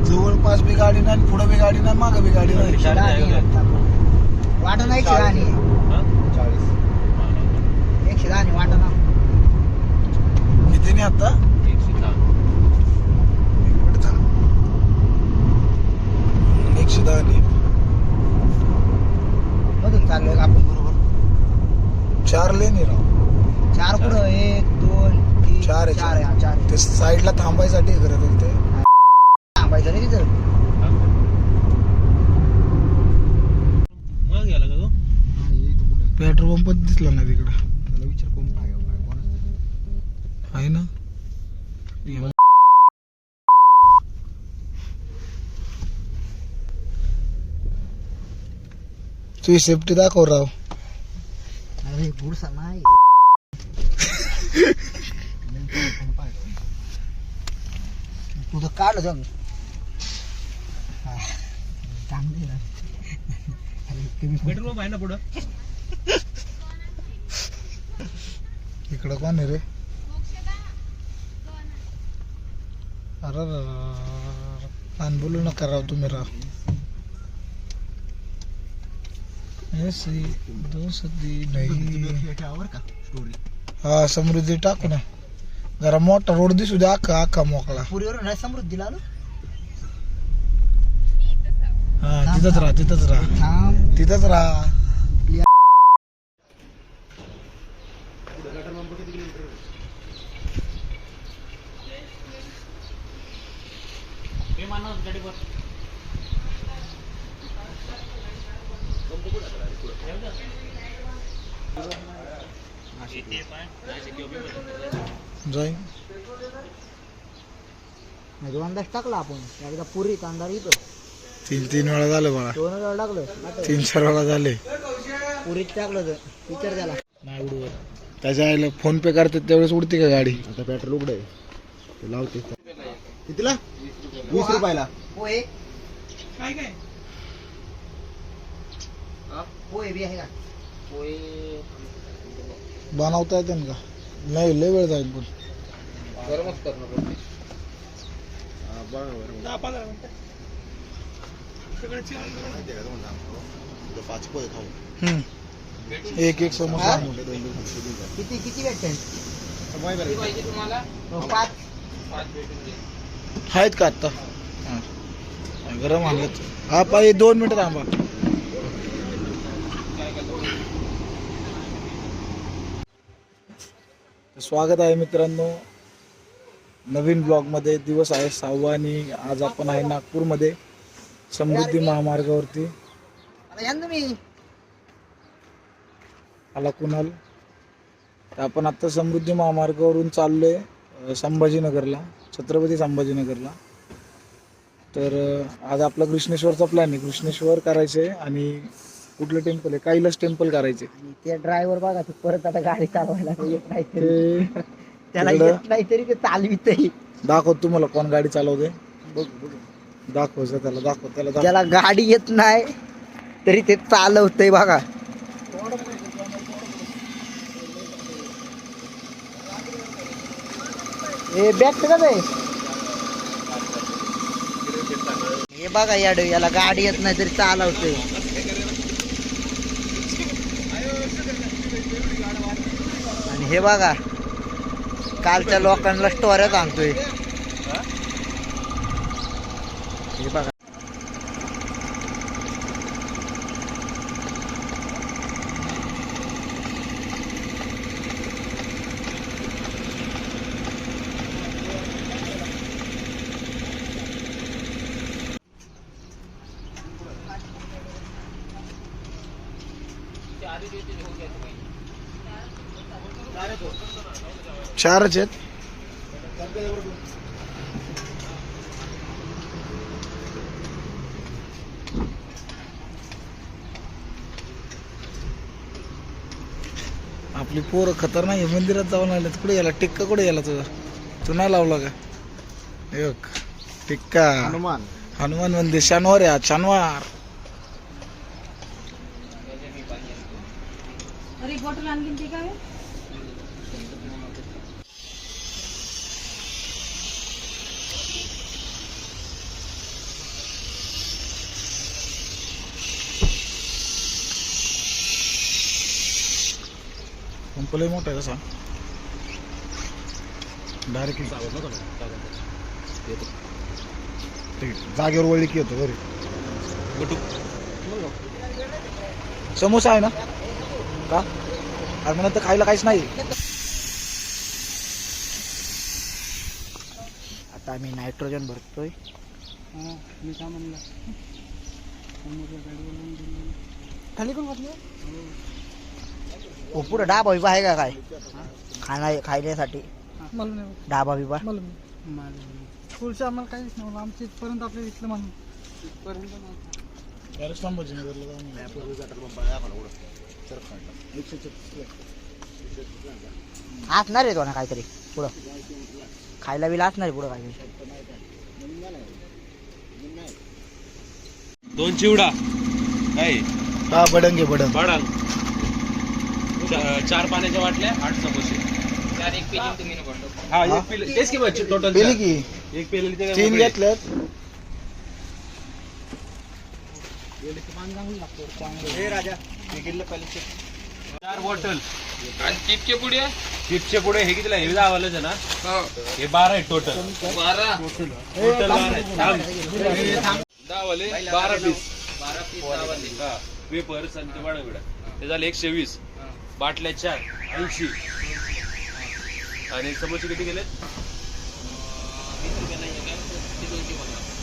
जवळपास बी गाडी नाही, पुढे बी गाडी नाही, मागे बी गाडी नाही. वाटा नाही 110 110 वाटा ना किती नाही आता 110 मधून चाललोय का आपण बरोबर 4 लेन आहे राव. 4 पुढं 1 2 3 4 आहे, 4 आहे 4 ते साईडला थांबायसाठी करत होते. थांबायचं नाही तिथं पेट्रोल पंप दिसला नाही तिकडं. त्याला विचार पंप आहे आहे ना. तुझी सेफ्टी दाखव राव. अरे गुडसा नाही तुझं काढलं जाऊन चांगलं पेट्रोल पंप आहे ना पुढं. इकडं कोण आहे रे. अरे आणि बोलू नका राव तुम्ही राव. ऐसी दोस्ती नाही. हा समृद्धी टाकू ना. जरा मोठा रोड दिसू दे. अख्खा मोकळा. पुरीवर समृद्धीला आलो हा तिथंच राहा थांब तिथंच राहा. जाईन दोनदाच टाकला आपण एकदा पुरी कांदा इथं 3 वेळा झालं बाळा. 2 वेळा टाकलं 3-4 वेळा झाले. पुरीत टाकलं तर विचार त्याला नाही उडवत. त्याच्या आईला फोन पे करते त्यावेळेस उडते का गाडी. आता पेट्रोल उघड आहे ते लावते. कितीला 20 रुपयाला. पोहे पोहे बी आहे का पोहे बनवता येते का. नाही लय वेळ जाईल पण. गरमच करणं पडते. पाच पोहे खाऊ. एक समोसा आणू. किती भेटते तुम्हाला 5 आहेत का आत्ता. गरम आणलं. हा पाहिजे 2 मिनिटं थांबा. स्वागत आहे मित्रांनो नवीन ब्लॉगमध्ये. दिवस आहे 6वा आणि आज आपण आहे नागपूरमध्ये समृद्धी महामार्गावरती. आला कुणाल. तर आपण आत्ता समृद्धी महामार्गावरून चाललोय संभाजीनगरला, छत्रपती संभाजीनगरला. तर आज आपला कृष्णेश्वरचा प्लॅन आहे. कृष्णेश्वर करायचे आणि कुठलं टेम्पल आहे, कैलास टेम्पल करायचे. ते ड्रायव्हर बघा ते परत आता गाडी चालवायला येत नाही तरी ते त्याला येत नाही तरी ते चालवित दाखव तुम्हाला कोण गाडी चालवते. दाखव त्याला दाखव त्याला त्याला गाडी येत नाही तरी ते चालवतंय बघा. हे बॅग का हे बघा याला गाडी येत नाही तरी चालवतंय. आणि हे बघा कालच्या लोकांना स्टोऱ्या सांगतोय. हे बघा चारच आहेत. आपली पोरं खतरनाक आहे. मंदिरात जाऊन आले. कुठे गेला टिक्का, कुठे गेला तुझा. तू नाही लावला का. एक टिक्का हनुमान मंदिर शनिवार आहे आज. शनिवार अरे बॉटल आणली ती काय पंप लय मोठा आहे कसा डायरेक्ट जागेवर वळली की येतो बरे. समोसा आहे ना का अरे म्हणत तर खायला काहीच नाही. आता आम्ही नायट्रोजन भरतोय. खाली कोण घातलं? हो पुढे डाबा बिबा आहे का काय खाण्यासाठी डाबा बिबा पुढचं आम्हाला काहीच नव्हतं आमच्या इथपर्यंत आपल्या इथलं म्हणून असणार आहे तो ना काहीतरी पुढं खायला बिला असणार आहे पुढं काहीतरी. 2 चिवडा काय हा बडंगे बडंग बडांग 4 पाण्याच्या बाटल्या 8 समोसे. हा एक पिले तेच की बच्चे टोटल पेली की एक पेलेली ते 3 घेतल्यात. राजा 4 बॉटल आणि चिपचे पुढे हे कितीला हे दावालच आहे ना हे 12 आहे टोटल 12 दावाले 12 पीस पेपर्स आणि ते वाडा बिडा ते झाले 120. बाटल्या 4 80 आणि समोसे किती गेले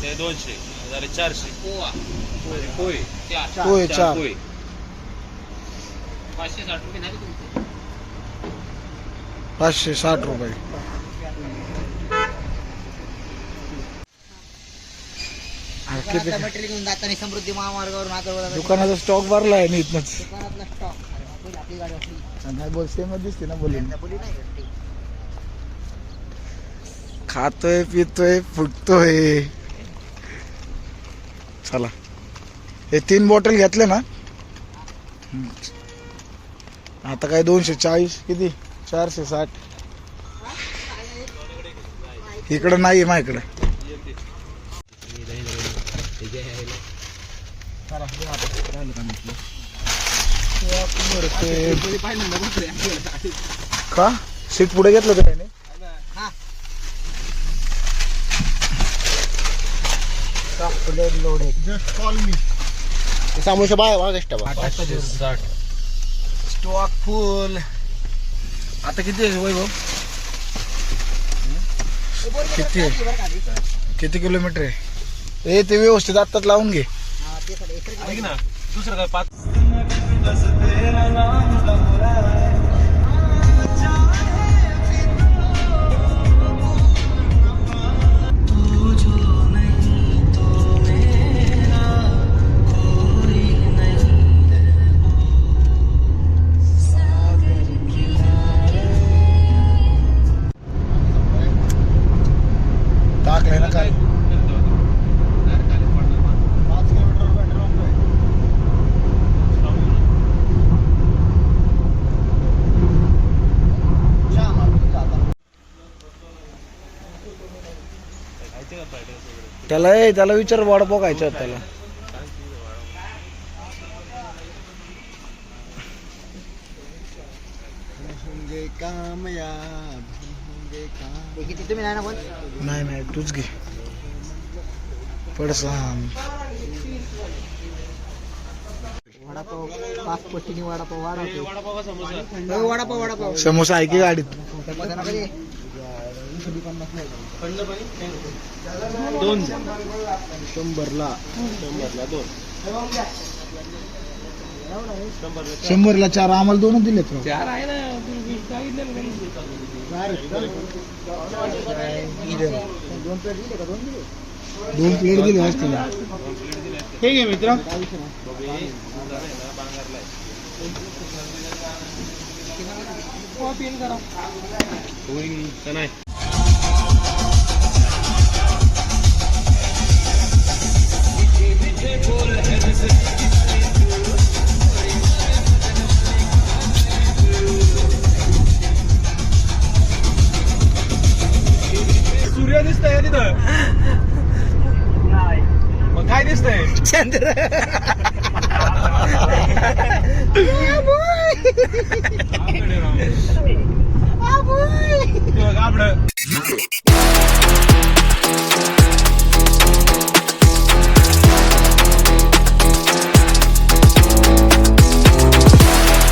ते 200 झाले 400. पोहे पोहे 4 पोहे 560 रुपये. मटेरियल घेऊन जाताना समृद्धी महामार्गावरून आता दुकानाचा स्टॉक भरला आहे इथनच. दुकानातला स्टॉक आपली गाडी असली नाही बोल सेम दिसते ना बोलून. बोली नाही भेटली. खातोय पितोय फुटतोय. चला हे 3 बॉटल घेतले ना. आता काय 240 किती 460 इकडं नाही माझ्याकडे. का सीट पुढे घेतलं तर त्याने just call me. Samosa by was extra बा. 560 स्टॉक फुल. आता किती आहे वैभव किती किलोमीटर आहे हे ते व्यवस्थित आत्ताच लावून घे. ऐक ना दुसरं काय 5 टाकलंय ना काय. 5 किलोमीटर पेट्रोल पंप आहे. त्याला विचार वडापाव खायचा होता त्याला. होंगे कामयाब होंगे कामयाब. हे किती तुम्ही नाही ना पण नाही तूच घे पडसाम. वडापाव 5 पट्टीने वडापाव वाढवतो. वडापाव समोसा वडापाव समोसा आहे की गाडीत. कधी 2 100ला 100ला 4 आम्हाला 2 दिलेत राव. 4 आहे ना दोन प्लेट दिले असतील. हे घे मित्र. नाही चंद्र दिसतंय का तिथं? मग काय दिसतंय? चंद्र गाबडं.